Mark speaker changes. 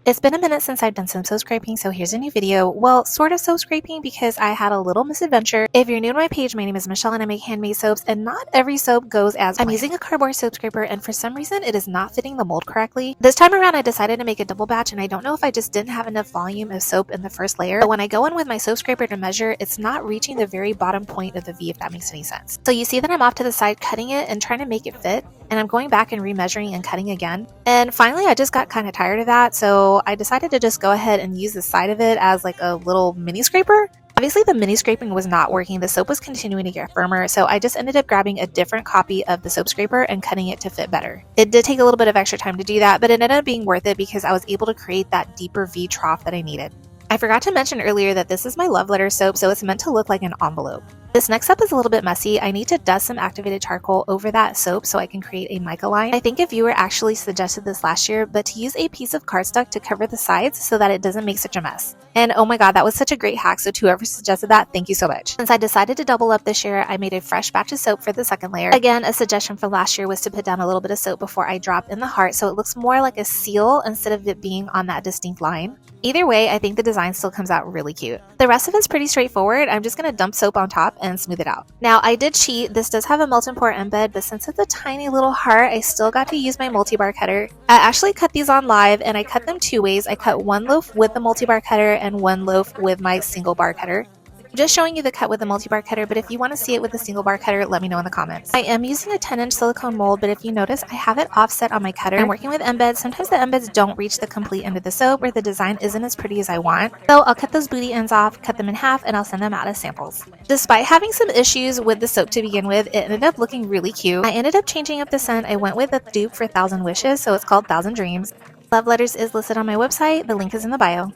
Speaker 1: It's been a minute since I've done some soap scraping, so here's a new video. Well, sort of soap scraping because I had a little misadventure. If you're new to my page, my name is Michelle and I make handmade soaps, and not every soap goes as planned. I'm using a cardboard soap scraper and for some reason it is not fitting the mold correctly. This time around I decided to make a double batch, and I don't know if I just didn't have enough volume of soap in the first layer, but when I go in with my soap scraper to measure, it's not reaching the very bottom point of the V, if that makes any sense. So you see that I'm off to the side cutting it and trying to make it fit, and I'm going back and remeasuring and cutting again. And finally I just got kind of tired of that, so I decided to just go ahead and use the side of it as like a little mini scraper. Obviously the mini scraping was not working, the soap was continuing to get firmer, so I just ended up grabbing a different copy of the soap scraper and cutting it to fit better. It did take a little bit of extra time to do that, but it ended up being worth it because I was able to create that deeper V trough that I needed. I forgot to mention earlier that this is my love letter soap, so it's meant to look like an envelope. This next step is a little bit messy. I need to dust some activated charcoal over that soap so I can create a mica line. I think a viewer actually suggested this last year, but to use a piece of cardstock to cover the sides so that it doesn't make such a mess. And oh my god, that was such a great hack, so to whoever suggested that, thank you so much. Since I decided to double up this year, I made a fresh batch of soap for the second layer. Again, a suggestion from last year was to put down a little bit of soap before I drop in the heart so it looks more like a seal instead of it being on that distinct line. Either way, I think the design still comes out really cute. The rest of it's pretty straightforward. I'm just going to dump soap on top and smooth it out. Now, I did cheat. This does have a melt and pour embed, but since it's a tiny little heart, I still got to use my multi-bar cutter. I actually cut these on live, and I cut them two ways. I cut one loaf with the multi-bar cutter and one loaf with my single bar cutter. I'm just showing you the cut with the multi-bar cutter, but if you want to see it with the single bar cutter, let me know in the comments. I am using a 10-inch silicone mold, but if you notice, I have it offset on my cutter. I'm working with embeds. Sometimes the embeds don't reach the complete end of the soap, or the design isn't as pretty as I want. So I'll cut those booty ends off, cut them in half, and I'll send them out as samples. Despite having some issues with the soap to begin with, it ended up looking really cute. I ended up changing up the scent. I went with a dupe for 1,000 Wishes, so it's called 1,000 Dreams. Love Letters is listed on my website. The link is in the bio.